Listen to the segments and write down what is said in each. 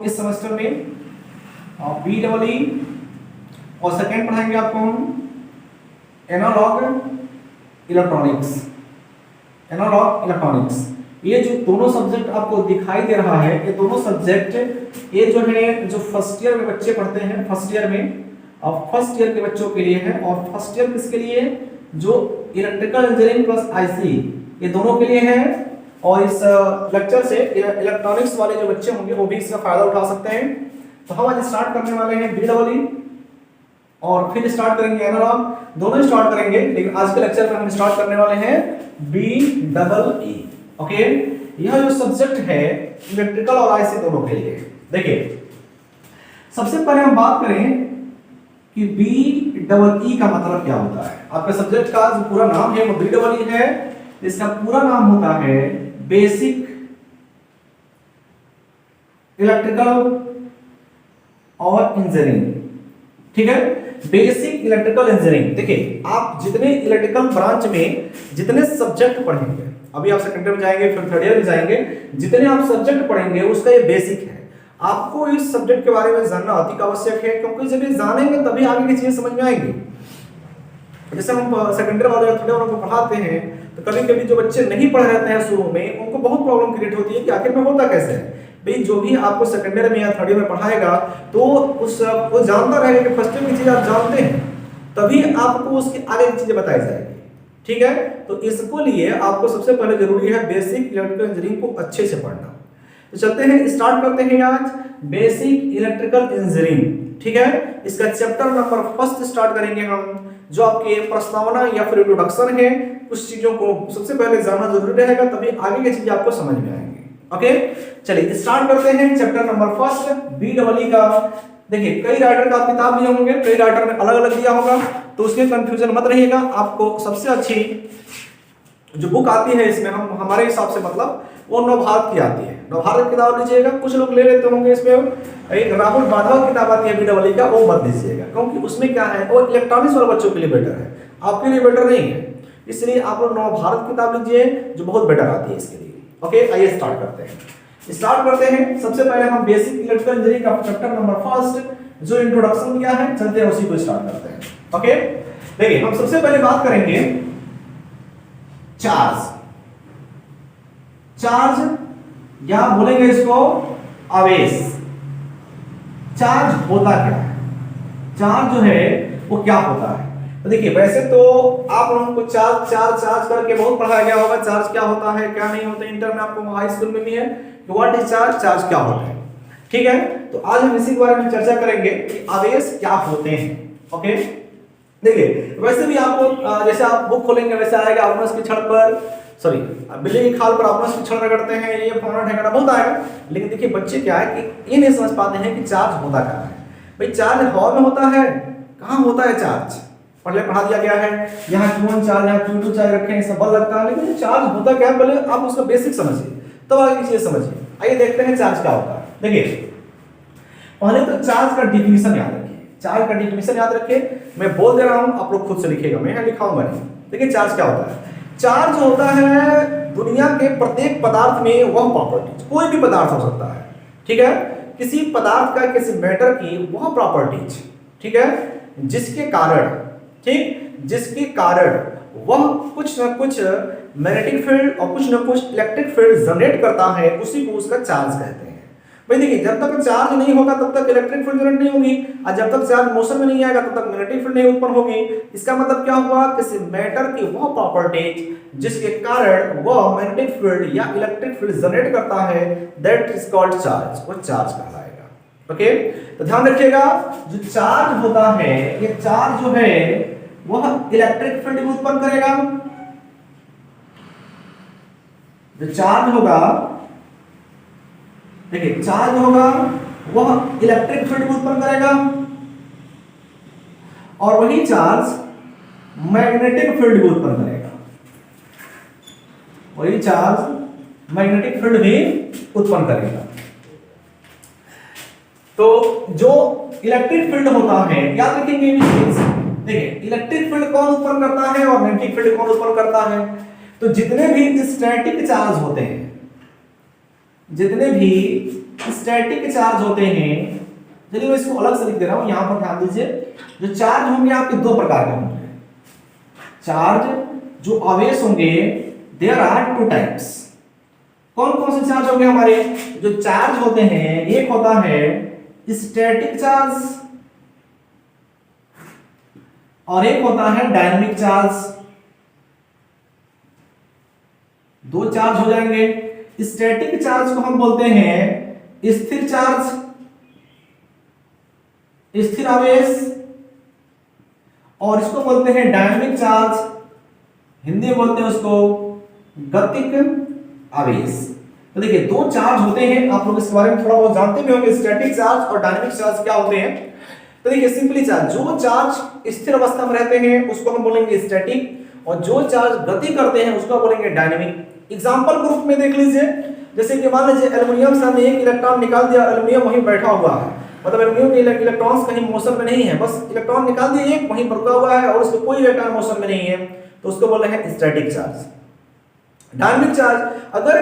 इस सेमेस्टर में B double ई, और सेकेंड पढ़ाएंगे आपको हम एनालॉग इलेक्ट्रॉनिक्स। एनालॉग इलेक्ट्रॉनिक्स, ये जो दोनों सब्जेक्ट आपको दिखाई दे रहा है, ये दोनों सब्जेक्ट ये जो है जो फर्स्ट ईयर में बच्चे पढ़ते हैं, फर्स्ट ईयर में, और फर्स्ट ईयर के बच्चों के लिए है। और फर्स्ट ईयर किसके लिए? जो इलेक्ट्रिकल इंजीनियरिंग प्लस आईसी, ये दोनों के लिए है। और इस लेक्चर से इलेक्ट्रॉनिक्स वाले जो बच्चे होंगे वो भी इसका फायदा उठा सकते हैं। तो हम आज स्टार्ट करने वाले हैं बी डबल ई, और फिर स्टार्ट करेंगे एनालॉग, दोनों स्टार्ट करेंगे, लेकिन आज के लेक्चर में हम स्टार्ट करने वाले हैं बी डबल ई। ओके, यह जो सब्जेक्ट है इलेक्ट्रिकल और आईसी दोनों के लिए। देखिए, सबसे पहले हम बात करें कि बी डबल ई का मतलब क्या होता है। आपके सब्जेक्ट का जो पूरा नाम है वो बी डबल ई है, इसका पूरा नाम होता है बेसिक इलेक्ट्रिकल और इंजीनियरिंग। ठीक है, बेसिक इलेक्ट्रिकल इंजीनियरिंग। देखिए, आप जितने इलेक्ट्रिकल ब्रांच में जितने सब्जेक्ट पढ़ेंगे, अभी आप सेकेंड ईयर में जाएंगे, फिर थर्ड ईयर में जाएंगे, जितने आप सब्जेक्ट पढ़ेंगे उसका ये बेसिक है। आपको इस सब्जेक्ट के बारे में जानना अति आवश्यक है, क्योंकि जब ये जानेंगे तभी आगे की चीजें समझ में आएंगी। जैसे हम सेकेंड ईयर वाले थर्ड ईयर वालों को पढ़ाते हैं, तो कभी कभी जो बच्चे नहीं पढ़ रहते हैं शुरू में, उनको बहुत प्रॉब्लम क्रिएट होती है कि आखिर में होता कैसे है। भाई, जो भी आपको सेकेंड ईयर में या थर्ड ईयर में पढ़ाएगा तो वो जानता रहेगा कि फर्स्ट ईयर की चीज आप जानते हैं, तभी आपको उसकी आगे की चीजें बताई जाएगी। ठीक है, तो इसको लिए आपको सबसे पहले जरूरी है बेसिक इलेक्ट्रिकल इंजीनियरिंग को अच्छे से पढ़ना। तो चलते हैं, स्टार्ट करते हैं आज बेसिक इलेक्ट्रिकल इंजीनियरिंग। ठीक है, इसका चैप्टर नंबर फर्स्ट स्टार्ट करेंगे हम, जो आपके प्रस्तावना या फिर इंट्रोडक्शन है। कुछ चीजों को सबसे पहले जानना जरूरी रहेगा, तभी आगे की चीजें आपको समझ में आएंगी। ओके, चलिए स्टार्ट करते हैं chapter number first B double E का। देखिए, कई राइटर का किताब दिए होंगे, कई राइटर ने अलग अलग दिया होगा, तो उसमें कंफ्यूजन मत रहिएगा। आपको सबसे अच्छी जो बुक आती है इसमें, हम हमारे हिसाब से मतलब वो नवभारत की आती है। नवभारत की किताब लीजिएगा, कुछ लोग ले लेते होंगे इसमें एक राहुल माधव की किताब आती है बी डबल ई का, वो मत लीजिएगा, क्योंकि उसमें क्या है, वो इलेक्ट्रॉनिक्स वाले बच्चों के लिए बेटर है, आपके लिए बेटर नहीं है। इसलिए आप लोग नवभारत की किताब लीजिए जो बहुत बेटर आती है इसके लिए। ओके, आइए स्टार्ट करते हैं। सबसे पहले हम बेसिक इलेक्ट्रिकल इंजीनियरिंग का चैप्टर नंबर फर्स्ट जो इंट्रोडक्शन दिया है, चलते हैं उसी को स्टार्ट करते हैं। ओके, देखिए, हम सबसे पहले बात करेंगे चार्ज या बोलेंगे इसको आवेश। चार्ज होता क्या है? चार्ज जो है वो क्या होता है? तो देखिए, वैसे तो आप लोगों को चार्ज करके बहुत पढ़ाया गया होगा, चार्ज क्या होता है क्या नहीं होता। इंटर में आपको हाई स्कूल में भी है कि व्हाट इज चार्ज क्या होता है। ठीक है, तो आज हम इसी के बारे में चर्चा करेंगे कि आवेश क्या होते हैं। ओके, देखिए, वैसे भी आपको जैसे आप बुक खोलेंगे वैसे आएगा अपनस की छड़ पर, सॉरी बिल्ली की खाल पर अपनस की छड़ रगड़ते हैं, ये फोना ठेकाना बहुत आएगा। लेकिन देखिए, बच्चे क्या है कि ये नहीं समझ पाते हैं कि चार्ज होता क्या है। भाई, चार्ज हवा में होता है, कहाँ होता है चार्ज? पहले पढ़ा दिया गया है, यहाँ Q1 चार्ज, यहाँ Q2 चार्ज रखे हैं, सब बल लगता है। लेकिन चार्ज होता क्या है, पहले आप उसका बेसिक समझिए, तब आगे की चीजें समझिए। आइए देखते हैं चार्ज क्या होता है। देखिए, पहले तो चार्ज का डिफिनीशन याद रखिए। मैं बोल दे रहा हूं, आप लोग खुद से लिखिएगा, मैं यहाँ लिखाऊंगा नहीं। देखिए, चार्ज क्या होता है? चार्ज होता है दुनिया के प्रत्येक पदार्थ में वह प्रॉपर्टी, कोई भी पदार्थ हो सकता है। ठीक है, किसी पदार्थ का, किसी मैटर की वह प्रॉपर्टीज, ठीक है, जिसके कारण वह कुछ न कुछ मैग्नेटिक फील्ड और कुछ न कुछ इलेक्ट्रिक फील्ड जनरेट करता है, उसी को उसका चार्ज कहते हैं। भाई देखिए, जब तक चार्ज नहीं होगा तब तक इलेक्ट्रिक फील्ड जनरेट नहीं होगी, और जब तक चार्ज मोशन में नहीं आएगा तब तक मैग्नेटिक फील्ड नहीं उत्पन्न होगी। इसका मतलब क्या हुआ? किसी मैटर की वह प्रॉपर्टीज जिसके कारण वह मैग्नेटिक फील्ड या इलेक्ट्रिक फील्ड जनरेट करता है, दैट इज कॉल्ड चार्ज, वो चार्ज कहलाएगा। ओके, तो ध्यान रखिएगा, जो चार्ज होता है, ये चार्ज जो है वह इलेक्ट्रिक फील्ड भी उत्पन्न करेगा। जो चार्ज होगा, देखिए, चार्ज होगा वह इलेक्ट्रिक फील्ड उत्पन्न करेगा, और वही चार्ज मैग्नेटिक फील्ड भी उत्पन्न करेगा। वही चार्ज मैग्नेटिक फील्ड भी उत्पन्न करेगा। तो जो इलेक्ट्रिक फील्ड होता है, याद रखेंगे देखिए, इलेक्ट्रिक फील्ड कौन उत्पन्न करता है और मैग्नेटिक फील्ड कौन उत्पन्न करता है? तो जितने भी स्टैटिक चार्ज होते हैं, जितने भी स्टैटिक चार्ज होते हैं, चलिए मैं इसको अलग से लिख दे रहा हूं, यहां पर ध्यान दीजिए, जो चार्ज होंगे आपके दो प्रकार के होंगे। चार्ज जो आवेश होंगे देयर आर टू टाइप्स। कौन कौन से चार्ज होंगे हमारे? जो चार्ज होते हैं, एक होता है स्टैटिक चार्ज और एक होता है डायनामिक चार्ज। दो चार्ज हो जाएंगे। स्टैटिक चार्ज को हम बोलते हैं स्थिर चार्ज, स्थिर आवेश, और इसको बोलते हैं डायनामिक चार्ज, हिंदी में बोलते हैं उसको गतिक आवेश। तो देखिए दो चार्ज होते हैं, आप लोग इसके बारे में थोड़ा बहुत जानते भी होंगे, स्टैटिक चार्ज और डायनामिक चार्ज क्या होते हैं। तो देखिए सिंपली चार्ज, जो चार्ज स्थिर अवस्था में रहते हैं उसको हम बोलेंगे स्टैटिक, और जो चार्ज गति करते हैं उसको बोलेंगे डायनामिक। एग्जांपल के रूप में देख लीजिए, जैसे कि मान लीजिए एल्युमिनियम से हमने एक इलेक्ट्रॉन निकाल दिया, एल्युमिनियम वहीं बैठा हुआ है, मतलब एल्युमिनियम के इलेक्ट्रॉन्स कहीं मोशन में नहीं है, बस इलेक्ट्रॉन निकाल दिए एक, वहीं रुका हुआ है और उसको कोई इलेक्ट्रॉन मोशन में नहीं है, तो उसको बोल रहे हैं स्टैटिक चार्ज। डायनामिक चार्ज, अगर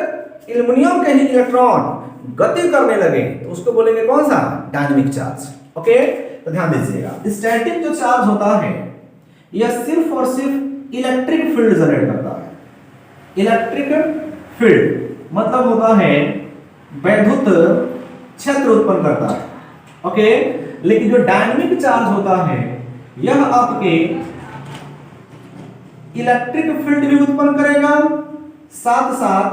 एल्युमिनियम के ही इलेक्ट्रॉन गति करने लगे तो उसको बोलेंगे कौन सा? Dynamic charge. ओके, तो ध्यान दीजिएगा, स्टैटिक जो चार्ज होता है यह सिर्फ और सिर्फ इलेक्ट्रिक फील्ड जनरेट करता है। इलेक्ट्रिक फील्ड मतलब होता है वैद्युत क्षेत्र उत्पन्न करता है। ओके, लेकिन जो डायनामिक चार्ज होता है यह आपके इलेक्ट्रिक फील्ड भी उत्पन्न करेगा, साथ साथ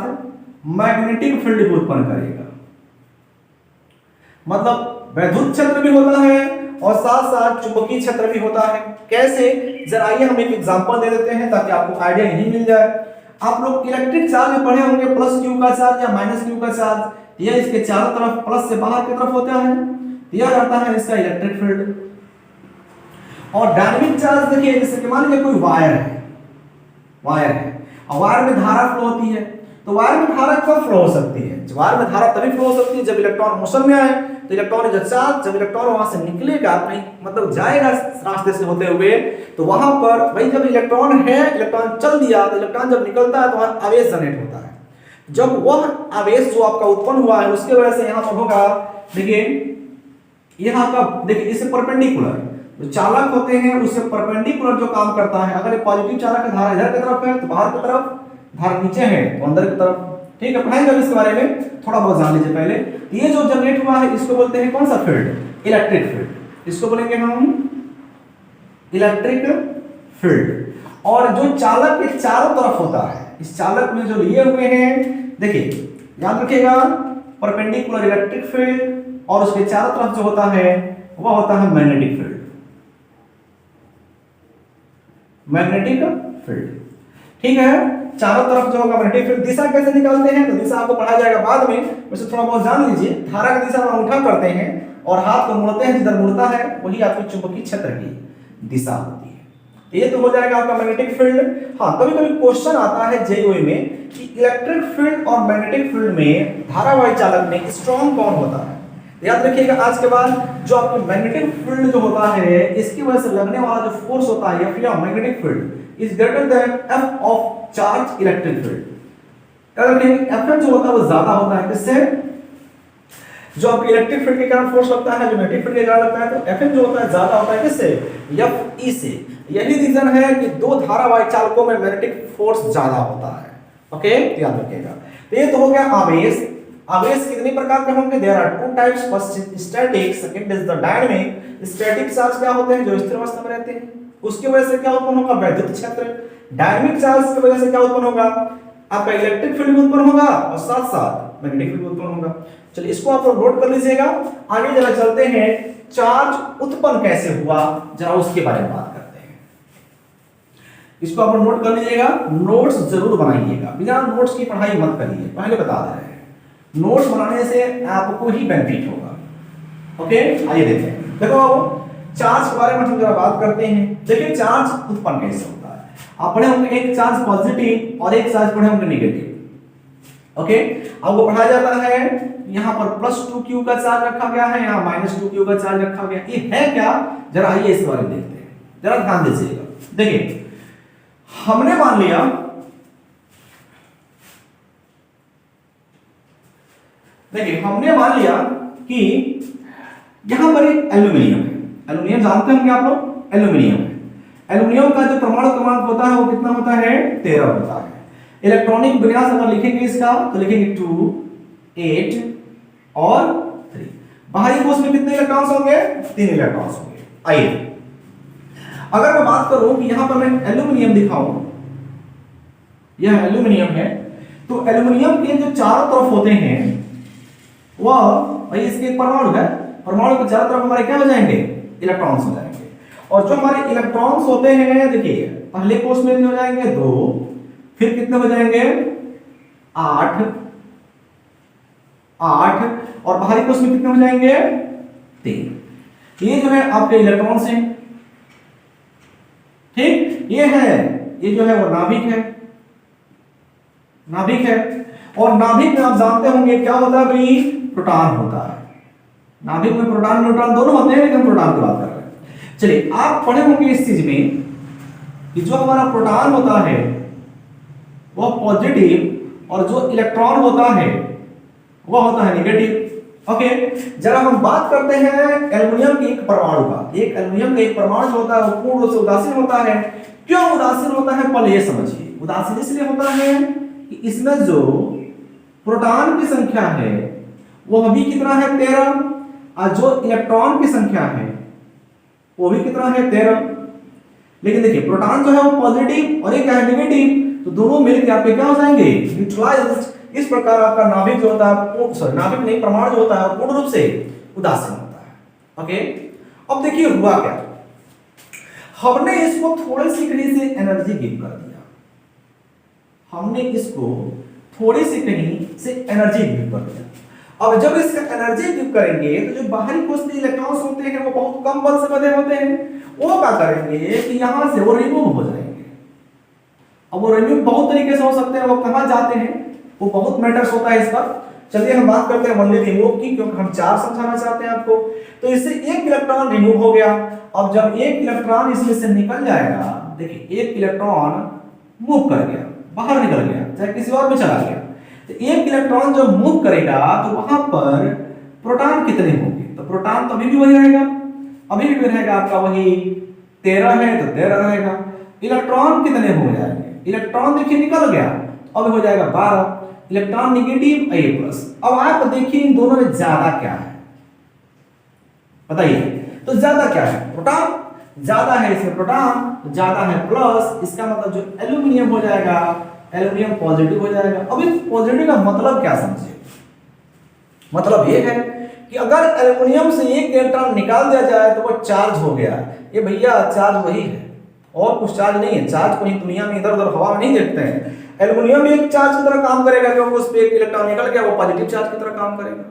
मैग्नेटिक फील्ड भी उत्पन्न करेगा। मतलब वैद्युत क्षेत्र भी होता है और साथ साथ चुंबकीय क्षेत्र भी होता है। कैसे? जरा आइए हम एक एग्जांपल दे देते हैं ताकि आपको आइडिया यही मिल जाए। आप लोग इलेक्ट्रिक चार्ज में पढ़े होंगे, प्लस क्यू का चार्ज या माइनस क्यू का चार्ज, यह इसके चारों तरफ प्लस से बाहर की तरफ होता है, यह रहता है इसका इलेक्ट्रिक फील्ड। और डायनामिक चार्ज देखिए, जैसे कि मान लीजिए कोई वायर है, वायर है और वायर में धारा फ्लो होती है, तो वायर में धारा कब फ्लो हो सकती है? वायर में धारा तभी फ्लो हो सकती है जब इलेक्ट्रॉन मोशन में आए। तो इलेक्ट्रॉन जो चार्ज, जब इलेक्ट्रॉन वहां से निकलेगा, नहीं मतलब जाएगा रास्ते से होते हुए, तो वहां पर भाई जब इलेक्ट्रॉन है, इलेक्ट्रॉन चल दिया, तो इलेक्ट्रॉन जब निकलता है तो वहां आवेश जनरेट होता है। जब वह आवेश जो आपका उत्पन्न हुआ है उसके वजह से यहां पर होगा, देखिए यहां का, देखिए इससे परपेंडिकुलर जो चालक होते हैं उससे परपेंडिकुलर जो काम करता है, अगर ये पॉजिटिव चालक की धारा इधर की तरफ है तो बाहर की तरफ, धारा नीचे है तो अंदर की तरफ। ठीक है, पढ़ाएंगे इसके बारे में, थोड़ा बहुत जान लीजिए पहले। ये जो जनरेट हुआ है इसको बोलते हैं कौन सा फील्ड? Electric field. इसको बोलेंगे हम इलेक्ट्रिक फील्ड। और जो चालक के चारों तरफ होता है, इस चालक में जो लिए हुए हैं, देखिए याद रखिएगा, परपेंडिकुलर इलेक्ट्रिक फील्ड और उसके चारों तरफ जो होता है वह होता है मैग्नेटिक फील्ड। मैग्नेटिक फील्ड, ठीक है, चारों तरफ जो होगा मैग्नेटिक फील्ड। दिशा कैसे निकालते हैं तो दिशा आपको पढ़ाया जाएगा बाद में, वैसे थोड़ा बहुत जान लीजिए। धारा की दिशा में अंगूठा करते हैं और हाथ को मोड़ते हैं, जिधर मुड़ता है वही आपके चुंबकीय क्षेत्र की दिशा होती है। ये तो हो जाएगा आपका मैग्नेटिक फील्ड। हाँ, कभी कभी क्वेश्चन आता है जेईई में कि इलेक्ट्रिक फील्ड और मैग्नेटिक फील्ड में धारावाही चालक में स्ट्रॉन्ग कौन होता है। याद रखिएगा आज के बाद, जो आपका मैग्नेटिक फील्ड जो होता है इसकी वजह से लगने वाला जो फोर्स होता है F या magnetic field is greater than F of charge electric field. याद रखिएगा Fm जो होता है वो ज्यादा होता है किससे? जो आपके इलेक्ट्रिक फील्ड के कारण फोर्स लगता है, जो मैग्नेटिक फील्ड के कारण लगता है, तो Fm जो होता है ज्यादा होता है किससे? Fe से। यही रीजन है कि दो धारावाही चालकों में मैग्नेटिक फोर्स ज्यादा होता है। ओके, याद रखिएगा। तो ये तो हो गया आवेश। आवेश कितने प्रकार के होंगे? There are two types, first static, second is the dynamic. Static charge क्या होते हैं? जो स्थिर अवस्था में रहते हैं, उसकी वजह से क्या उत्पन्न होगा? वैद्युत क्षेत्र। डायनामिक चार्ज की वजह से क्या उत्पन्न होगा? आपका इलेक्ट्रिक फील्ड उत्पन्न होगा और साथ साथ मैग्नेटिक फील्ड उत्पन्न होगा। चलिए इसको आप लोग नोट कर लीजिएगा। आगे जरा चलते हैं, चार्ज उत्पन्न कैसे हुआ जरा उसके बारे में बात करते हैं। इसको आप लोग नोट कर लीजिएगा, नोट्स जरूर बनाइएगा, बिना नोट्स की पढ़ाई मत करिए, पहले बता दे रहे हैं। नोट्स बनाने से आपको ही बेनिफिट होगा। ओके, आइए देखते हैं। देखो चार्ज के बारे में हम जरा बात करते हैं। देखिए चार्ज उत्पन्न कैसे होता है। आप पढ़े होंगे एक चार्ज पॉजिटिव और एक चार्ज पढ़े होंगे नेगेटिव। ओके, आपको पढ़ाया जाता है यहाँ पर +2q का चार्ज रखा गया है, यहाँ -2q का चार्ज रखा गया। ये है क्या? जरा आइए इस बारे में देखते हैं, जरा ध्यान दीजिएगा। देखिए हमने मान लिया देखिए हमने मान लिया कि यहां पर एक एल्यूमिनियम है। एल्यूमिनियम जानते होंगे आप लोग, एल्यूमिनियम है। एल्यूमिनियम का जो परमाणु क्रमांक होता है वो कितना होता है, 13 होता है। इलेक्ट्रॉनिक विन्यास अगर लिखेंगे इसका तो लिखेंगे 2 8 और 3। बाहरी कोश में कितने इलेक्ट्रॉन्स होंगे, 3 इलेक्ट्रॉन्स होंगे। आइए अगर मैं बात करूं कि यहां पर मैं एल्यूमिनियम दिखाऊं, यह एल्यूमिनियम है, तो एल्यूमिनियम के जो चारों तरफ होते हैं वह भाई इसके एक परमाणु है, परमाणु के चारों तरफ हमारे क्या हो जाएंगे, इलेक्ट्रॉन्स हो जाएंगे। और जो हमारे इलेक्ट्रॉन्स होते हैं देखिए पहले कोश में हो जाएंगे 2, फिर कितने हो जाएंगे 8 और बाहरी कोश में कितने हो जाएंगे 3। ये जो है आपके इलेक्ट्रॉन्स हैं, ठीक। ये है, ये जो है वो नाभिक है, नाभिक है। और नाभिक में आप जानते होंगे क्या होता है भाई, प्रोटॉन होता है। नाभिक में प्रोटॉन न्यूट्रॉन दोनों होते हैं, लेकिन प्रोटॉन की बात कर रहे हैं। चलिए आप पढ़े होंगे इस चीज में कि जो हमारा प्रोटॉन होता है वह पॉजिटिव और जो इलेक्ट्रॉन होता है वह होता है नेगेटिव। ओके, जरा हम बात करते हैं एल्युमिनियम के एक परमाणु का। एक एल्युमिनियम का एक परमाणु जो होता है वो पूर्ण रूप से उदासीन होता है। क्यों उदासीन होता है, पहले ये समझिए। उदासीन इसलिए होता है कि इसमें जो प्रोटॉन की संख्या है वो अभी कितना है 13, और जो इलेक्ट्रॉन की संख्या है वो भी कितना है 13। लेकिन देखिए प्रोटॉन जो है वो पॉजिटिव और ये क्या है नेगेटिव, तो दोनों मिलकर आपके क्या हो जाएंगे, न्यूट्रलाइज्ड। इस प्रकार आपका नाभिक जो होता है, सॉरी नाभिक नहीं, परमाणु जो होता है पूर्ण रूप से उदासीन होता है। ओके, अब देखिए हुआ क्या, हमने इसको थोड़ी सी कहीं से एनर्जी गिव कर दिया। हमने इसको थोड़ी सी कहीं से एनर्जी गिव कर दिया। अब जब इसका एनर्जी गिव करेंगे तो जो बाहरी कोश में इलेक्ट्रॉन्स होते हैं वो बहुत कम बल से बने होते हैं, वो क्या करेंगे कि यहां से वो रिमूव हो जाएंगे। अब वो रिमूव बहुत तरीके से हो सकते हैं, वो कहां जाते हैं, वो बहुत मैटर्स होता है इस पर। चलिए हम बात करते हैं ओनली रिमूव की, क्योंकि हम 4 समझाना चाहते हैं आपको। तो इससे एक इलेक्ट्रॉन रिमूव हो गया। अब जब एक इलेक्ट्रॉन इसमें से निकल जाएगा, देखिए एक इलेक्ट्रॉन मूव कर गया, बाहर निकल गया, चाहे किसी और में चला गया। तो एक इलेक्ट्रॉन जब मूव करेगा तो वहां पर प्रोटॉन कितने होंगे, तो प्रोटॉन तो अभी भी वही रहेगा, अभी भी रहेगा आपका वही 13 है तो 13 रहेगा। इलेक्ट्रॉन कितने हो जाएंगे, इलेक्ट्रॉन देखिए निकल गया, अब हो जाएगा 12। इलेक्ट्रॉन नेगेटिव ए प्लस। अब आप देखिए इन दोनों में ज्यादा क्या है, बताइए। तो ज्यादा क्या है, प्रोटॉन ज्यादा है, इसमें प्रोटॉन ज्यादा है प्लस, इसका मतलब जो एल्यूमिनियम हो जाएगा, एल्यूमिनियम पॉजिटिव हो जाएगा। अब इस पॉजिटिव का मतलब क्या समझिए, मतलब ये है कि अगर एल्यूमिनियम से एक इलेक्ट्रॉन निकाल दिया जाए तो वो चार्ज हो गया। ये भैया चार्ज वही है और कुछ चार्ज नहीं है। चार्ज को दुनिया में इधर उधर हवा में नहीं देखते हैं। एल्यूमिनियम एक चार्ज की तरह काम करेगा, क्योंकि उस पे एक इलेक्ट्रॉन निकल गया, वो पॉजिटिव चार्ज की तरह काम करेगा।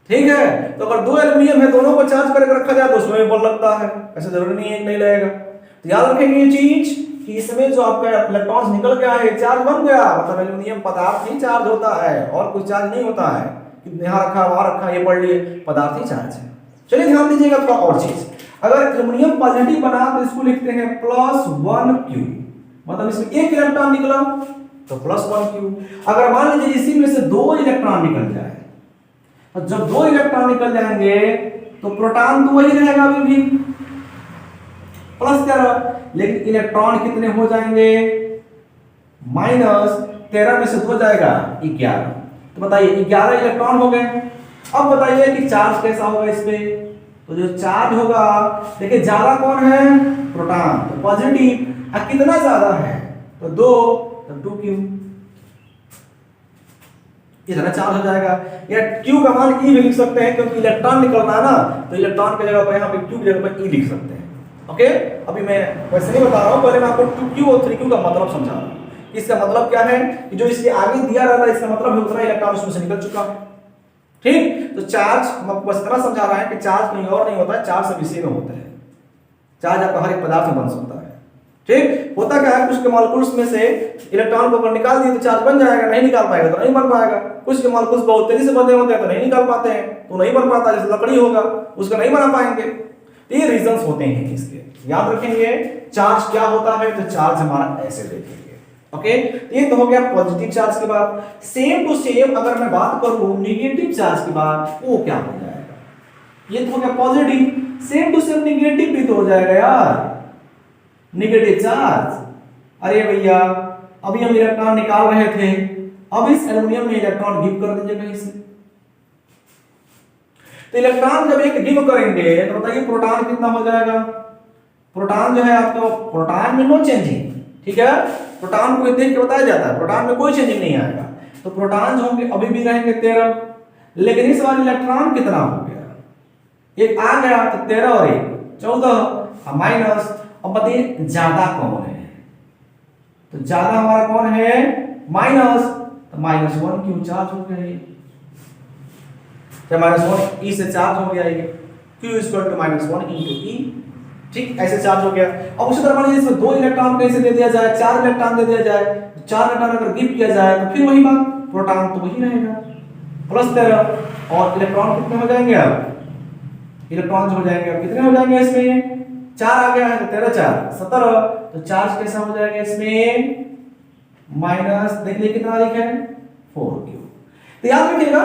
ठीक है, तो अगर 2 एल्यूमिनियम है, दोनों को चार्ज करके रखा जाए तो उसमें भी बल लगता है, ऐसा जरूरी नहीं है एक नहीं लगेगा। तो याद रखेंगे ये चीज कि इसमें जो आपका इलेक्ट्रॉन्स निकल गया है चार्ज बन गया, मतलब एल्यूमिनियम पदार्थ ही चार्ज होता है और कुछ चार्ज नहीं होता है कि यहाँ रखा वहां रखा, ये पढ़ लिए, पदार्थ ही चार्ज है। चलिए ध्यान दीजिएगा थोड़ा और चीज, अगर एल्यूमिनियम पॉजिटिव बना तो इसको लिखते हैं +1Q, मतलब इसमें एक इलेक्ट्रॉन निकला तो +1Q। अगर मान लीजिए इसी में से 2 इलेक्ट्रॉन निकल जाए, तो जब 2 इलेक्ट्रॉन निकल जाएंगे तो प्रोटॉन तो वही रहेगा अभी भी +13, लेकिन इलेक्ट्रॉन कितने हो जाएंगे, -13 में से 2 जाएगा 11। तो बताइए 11 इलेक्ट्रॉन हो गए। अब बताइए कि चार्ज कैसा होगा इस पे, तो जो चार्ज होगा देखिए ज्यादा कौन है, प्रोटॉन, तो पॉजिटिव। कितना ज्यादा है तो 2, तो 2Q, इतना चार्ज हो जाएगा। या Q का मान E भी लिख सकते हैं, क्योंकि इलेक्ट्रॉन निकलना है ना, तो इलेक्ट्रॉन की जगह पर यहाँ पे Q की जगह पर E लिख सकते हैं। ओके, अभी मैं वैसे नहीं बता रहा हूँ, पहले मैं आपको 2Q और 3Q का मतलब समझा रहा हूँ। इसका मतलब क्या है कि जो इसके आगे दिया रहता है, इसका मतलब उतना इलेक्ट्रॉन उसमें से निकल चुका है। ठीक, तो चार्ज हम आपको बस इतना समझा रहा है कि चार्ज कहीं और नहीं होता है, चार्ज सब इसी में होता है। चार्ज आपका हर एक पदार्थ में बन सकता है। ठीक, होता क्या है, कुछ के मॉलिक्यूल्स में से इलेक्ट्रॉन को अगर निकाल दिए तो चार्ज बन जाएगा, नहीं निकाल पाएगा तो नहीं बन पाएगा। कुछ के मॉलिक्यूल्स बहुत तेजी से बने होते हैं तो नहीं निकाल पाते हैं, तो नहीं बन पाता, जैसे लकड़ी होगा उसका नहीं बना पाएंगे। ये रीजंस होते हैं इसके, याद रखेंगे। चार्ज क्या होता है, तो चार्ज हमारा ऐसे देखेंगे। ओके, ये तो हो गया पॉजिटिव चार्ज की बात। सेम टू सेम अगर मैं बात करूं नेगेटिव चार्ज की बात, वो क्या हो जाएगा? ये तो हो गया positive, same to same negative भी तो हो जाएगा यार, नेगेटिव चार्ज। अरे भैया अभी हम इलेक्ट्रॉन निकाल रहे थे, अब इस एल्युमिनियम में इलेक्ट्रॉन गिव कर दीजिए कहीं से। तो इलेक्ट्रॉन जब एक गिव करेंगे तो बताइए प्रोटॉन कितना हो जाएगा? प्रोटॉन जो है आपका, प्रोटॉन में नो चेंजिंग, ठीक है, प्रोटॉन को देख के बताया जाता है, प्रोटॉन में कोई चेंजिंग नहीं आएगा। तो प्रोटॉन होंगे अभी भी रहेंगे 13, लेकिन इस बार इलेक्ट्रॉन कितना हो गया? एक आ गया तो 13 और 1 14 माइनस। अब बताइए ज्यादा कौन है? तो ज्यादा हमारा कौन है? माइनस। तो -1 क्यों चार्ज हो गया ये? जब -1 ई से चार्ज हो गया ये, Q = -1 × E, ठीक, ऐसे चार्ज हो गया। अब उसी तरह मान लीजिए इसमें 2 इलेक्ट्रॉन कैसे दे दिया जाए, 4 इलेक्ट्रॉन दे दिया जाए, 4 इलेक्ट्रॉन अगर गिव किया जाए तो फिर वही बात, प्रोटॉन तो वही रहेगा +13, और इलेक्ट्रॉन कितने हो जाएंगे? अब इलेक्ट्रॉन हो जाएंगे, अब कितने हो जाएंगे इसमें? 4 आ गया है तो 13 4 17, तो चार्ज कैसा हो जाएगा इसमें? माइनस, देखिए कितना लिखा है 4Q। तो याद रखिएगा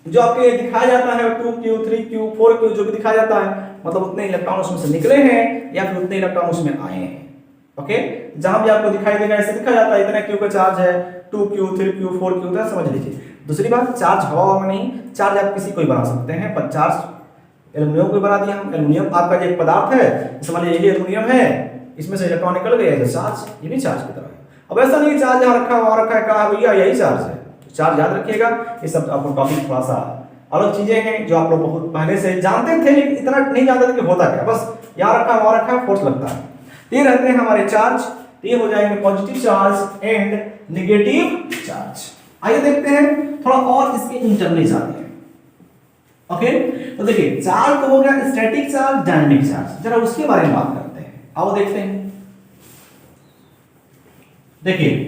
जो आपके दिखाया जाता है 2Q 3Q 4Q जो भी दिखाया जाता है, मतलब उतने इलेक्ट्रॉन उसमें से निकले हैं या फिर उतने इलेक्ट्रॉन उसमें आए हैं। ओके, जहां भी आपको दिखाई देगा ऐसे लिखा जाता है इतना Q का चार्ज है, 2Q 3Q 4Q, तो समझ लीजिए। दूसरी बात, चार्ज हवा में नहीं, चार्ज आप किसी को बना सकते हैं, पर चार्ज एल्युमिनियम को बना दिया हम। एल्युमिनियम आपका जो एक पदार्थ है, समझ लीजिए यही एल्युमिनियम है, इसमें से इलेक्ट्रॉन निकल गए तो चार्ज, ये भी चार्ज की तरह है। अब ऐसा नहीं चार्ज यहाँ रखा हुआ रखा है, कहा भैया यही चार्ज है, चार्ज याद रखिएगा। ये सब आपको टॉपिक थोड़ा सा अलग चीजें हैं जो आप लोग बहुत पहले से जानते थे, लेकिन इतना नहीं जानते थे कि होता क्या, बस यहाँ रखा वहां रखा फोर्स लगता है। ये रहते हैं हमारे चार्ज, ये हो जाएंगे positive charge and negative charge. आइए देखते हैं थोड़ा और इसके इंटरनली जाते हैं। ओके, तो देखिए चार्ज तो हो गया स्टैटिक चार्ज, डायनामिक चार्ज, जरा उसके बारे में बात करते हैं। आओ देखते हैं। देखिए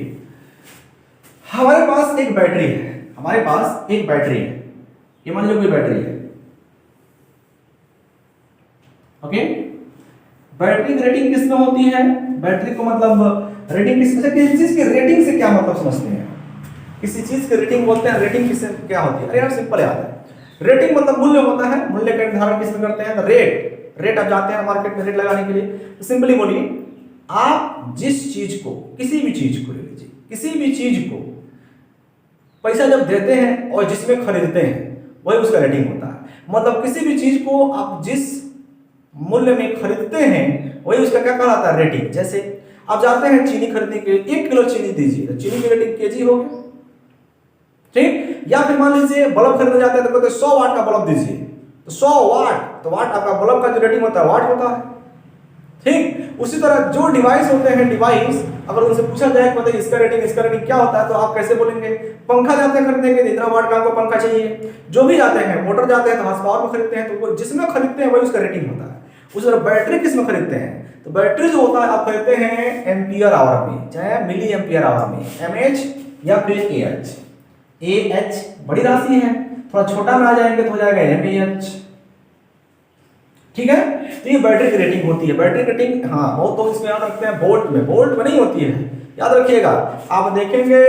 हमारे पास एक बैटरी है, हमारे पास एक बैटरी है, ये मान लो कोई बैटरी है। ओके, बैटरी की रेटिंग किस में होती है? बैटरी को मतलब रेटिंग किस, किसी चीज की रेटिंग से क्या मतलब समझते हैं? किसी चीज की रेटिंग बोलते हैं, रेटिंग किससे क्या होती है? अरे यार सिंपल याद है, रेटिंग मतलब मूल्य होता है, मूल्य का निर्धारण किसमें करते हैं? तो रेट आप जाते हैं मार्केट में रेट लगाने के लिए, तो सिंपली बोलिए आप जिस चीज को, किसी भी चीज को ले लीजिए, किसी भी चीज को पैसा जब देते हैं और जिसमें खरीदते हैं वही उसका रेटिंग होता है। मतलब किसी भी चीज को आप जिस मूल्य में खरीदते हैं वही उसका क्या कहलाता है? रेटिंग। जैसे आप जाते हैं चीनी खरीदने के लिए, 1 किलो चीनी दीजिए तो चीनी की रेटिंग केजी हो गया, ठीक। या फिर मान लीजिए बल्ब खरीदने जाते हैं तो कहते हैं 100 वाट का बल्ब दीजिए, तो 100 वाट, तो वाट आपका बल्ब का जो रेटिंग होता है वाट होता है, ठीक। उसी तरह जो डिवाइस होते हैं, डिवाइस अगर उनसे पूछा जाए कि बताइए इसका रेटिंग क्या होता है, तो आप कैसे बोलेंगे? पंखा जाते हैं खरीदने के लिए, इतना वाट का आपको पंखा चाहिए। जो भी जाते हैं, मोटर जाते हैं तो हाउस पावर में खरीदते हैं, तो वो जिसमें खरीदते हैं वही उसका रेटिंग होता है। उसी तरह बैटरी किसमें खरीदते हैं? तो बैटरी जो होता है आप खरीदते हैं एम्पियर आवर में, चाहे मिली एम्पियर आवर में, mAh या फिर Ah बड़ी राशि है, थोड़ा छोटा में आ जाएंगे तो हो जाएगा mAh, ठीक है। तो ये बैटरी की रेटिंग होती है। बैटरी रेटिंग हाँ बहुत तो इसमें याद रखते हैं वोल्ट में नहीं होती है, याद रखिएगा। आप देखेंगे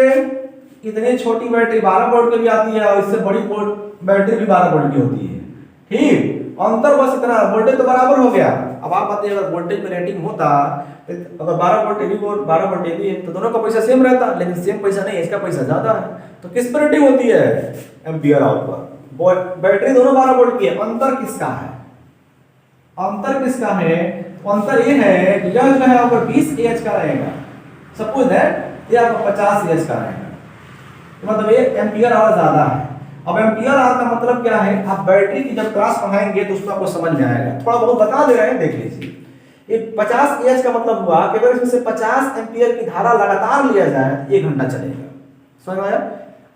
इतनी छोटी बैटरी 12 वोल्ट की भी आती है और इससे बड़ी बैटरी भी 12 वोल्ट की होती है, ठीक। अंतर बस इतना, वोल्टेज तो बराबर हो गया। अब आप बताइए अगर वोल्टेज में रेटिंग होता, अगर 12 वोल्ट भी 12 वोल्ट भी है तो दोनों का पैसा सेम रहता, लेकिन सेम पैसा नहीं है, इसका पैसा ज्यादा है। तो किस पर रेटिंग होती है? एम्पियर आवर पर। बैटरी दोनों 12 वोल्ट की है, अंतर किसका है? अंतर किसका है? अंतर ये है कि यह जो है आपका 20 Ah का रहेगा, सपोज दैट ये आपका 50 Ah का रहेगा, तो मतलब ये एम्पियर आवर ज्यादा है। अब एम्पियर आवर का मतलब क्या है? आप बैटरी की जब क्लास पढ़ाएंगे तो उसमें आपको समझ में आएगा, थोड़ा बहुत बता दे रहे हैं, देख लीजिए। ये 50 Ah का मतलब हुआ कि अगर इसमें से 50 एम्पियर की धारा लगातार लिया जाए तो 1 घंटा चलेगा, समझ में आया?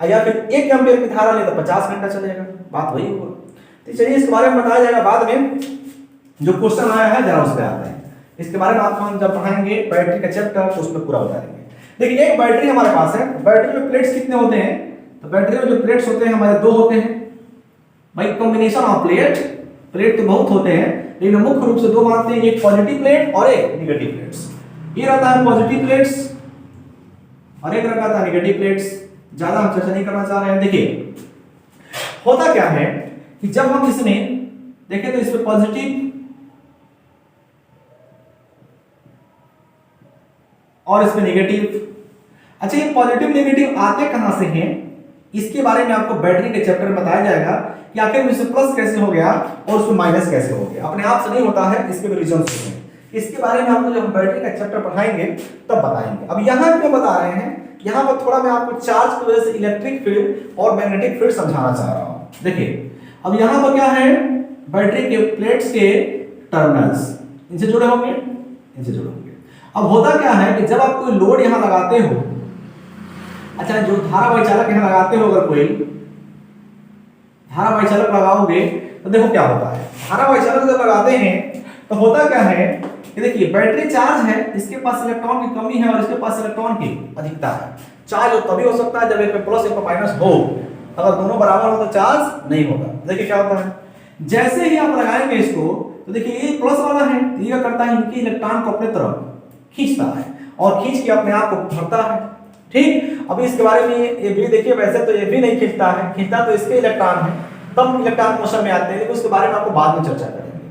या फिर 1 एम्पियर की धारा ले तो 50 घंटा चलेगा, बात वही हुआ। तो चलिए इसके बारे में बताया जाएगा बाद में, जो क्वेश्चन आया है जरा उस पर आते हैं। इसके बारे में आपको हम जब पढ़ाएंगे बैटरी का चैप्टर तो उसमें पूरा बता देंगे। देखिए एक बैटरी हमारे पास है, बैटरी में प्लेट्स कितने होते हैं? तो बैटरी में जो प्लेट्स होते हैं हमारे 2 होते हैं भाई, कॉम्बिनेशन ऑफ प्लेट तो बहुत होते हैं, लेकिन मुख्य रूप से 2 मानते हैं, एक पॉजिटिव प्लेट और एक नेगेटिव प्लेट्स। ये रहता है पॉजिटिव प्लेट्स और एक रखा था नेगेटिव प्लेट्स। ज्यादा हम चर्चा नहीं करना चाह रहे हैं। देखिए होता क्या है कि जब हम इसमें देखें तो इसमें पॉजिटिव और इसमें नेगेटिव। अच्छा ये पॉजिटिव नेगेटिव आते कहां से हैं, इसके बारे में आपको बैटरी के चैप्टर में बताया जाएगा कि आखिर इसमें प्लस कैसे हो गया और उसमें माइनस कैसे हो गया। अपने आप से नहीं होता है, इसके भी रीजंस होते हैं। इसके बारे में आपको जब हम बैटरी का चैप्टर पढ़ाएंगे तब बताएंगे। अब यहां क्यों बता रहे हैं, यहां पर थोड़ा मैं आपको चार्ज की वजह से इलेक्ट्रिक फील्ड और मैग्नेटिक फील्ड समझाना चाह रहा हूं। देखिए अब यहां पर क्या है, बैटरी के प्लेट्स के टर्मिनल्स इनसे जुड़े होंगे, इनसे जुड़े होंगे। अब होता क्या है कि जब आप कोई लोड यहां लगाते हो, अच्छा जो धारा वैचालक यहां लगाते हो, अगर कोई धारा वैचालक लगाओगे तो देखो क्या होता है। धारा वैचालक जब लगाते हैं तो होता क्या है कि देखिए बैटरी चार्ज है, इसके पास इलेक्ट्रॉन की कमी है और इसके पास इलेक्ट्रॉन की अधिकता है। चार्ज तभी हो सकता है जब एक पे प्लस एक पे माइनस हो, अगर दोनों बराबर हो तो चार्ज नहीं होगा। देखिए क्या होता है, जैसे ही आप लगाएंगे इसको तो देखिए ये प्लस वाला है, ये क्या करता है, इनके इलेक्ट्रॉन को अपने तरफ खींचता है और खींच के अपने आप को भरता है। ठीक, अभी इसके बारे में ये भी देखिए, वैसे तो ये भी नहीं खींचता है, खींचता तो इसके इलेक्ट्रॉन है, तब इलेक्ट्रॉन मोशन में आते हैं, लेकिन उसके बारे में आपको बाद में चर्चा करेंगे।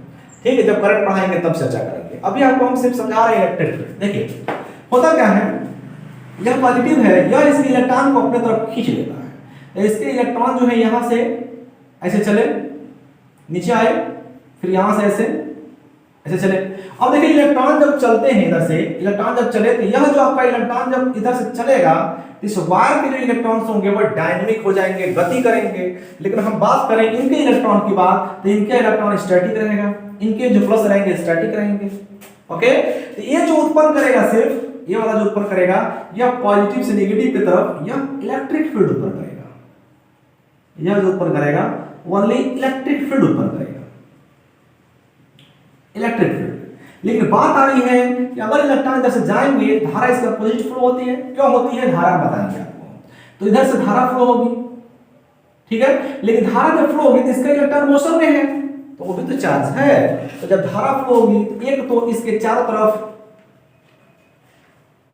ठीक है, जब करंट पढ़ाएंगे तब चर्चा करेंगे। अभी आपको हम सिर्फ समझा रहे हैं इलेक्ट्रिक। देखिए होता क्या है, यह पॉजिटिव है, यह इसके इलेक्ट्रॉन को अपने तरफ खींच लेता है। इसके इलेक्ट्रॉन जो है यहां से ऐसे चले, नीचे आए, फिर यहां से ऐसे ऐसे चले। अब देखिए इलेक्ट्रॉन जब चलते हैं इधर से, इलेक्ट्रॉन जब चले तो यह जो आपका इलेक्ट्रॉन जब इधर से चलेगा, इस वायर के जो इलेक्ट्रॉन्स होंगे वो डायनामिक हो जाएंगे, गति करेंगे। लेकिन हम बात करें इनके इलेक्ट्रॉन की बात, तो इनके इलेक्ट्रॉन स्टैटिक रहेगा, इनके जो प्लस रहेंगे स्टैटिक रहेंगे। ओके, तो ये जो उत्पन्न करेगा, सिर्फ ये वाला जो उत्पन्न करेगा, यह पॉजिटिव से नेगेटिव की तरफ यह इलेक्ट्रिक फील्ड उत्पन्न करेगा। यह जो उत्पन्न करेगा ओनली इलेक्ट्रिक फील्ड उत्पन्न करेगा, इलेक्ट्रिक फील्ड। लेकिन बात आ रही है कि अगर इलेक्ट्रॉन इधर से जाएंगे, धारा इसके अपोजिट फ्लो होती है। क्यों होती है, धारा बताएंगे आपको। तो इधर से धारा फ्लो होगी, ठीक है, लेकिन धारा जब फ्लो होगी तो इसका इलेक्ट्रॉन मोशन में है, तो वो भी तो चार्ज है। तो जब धारा फ्लो होगी तो एक तो इसके चारों तरफ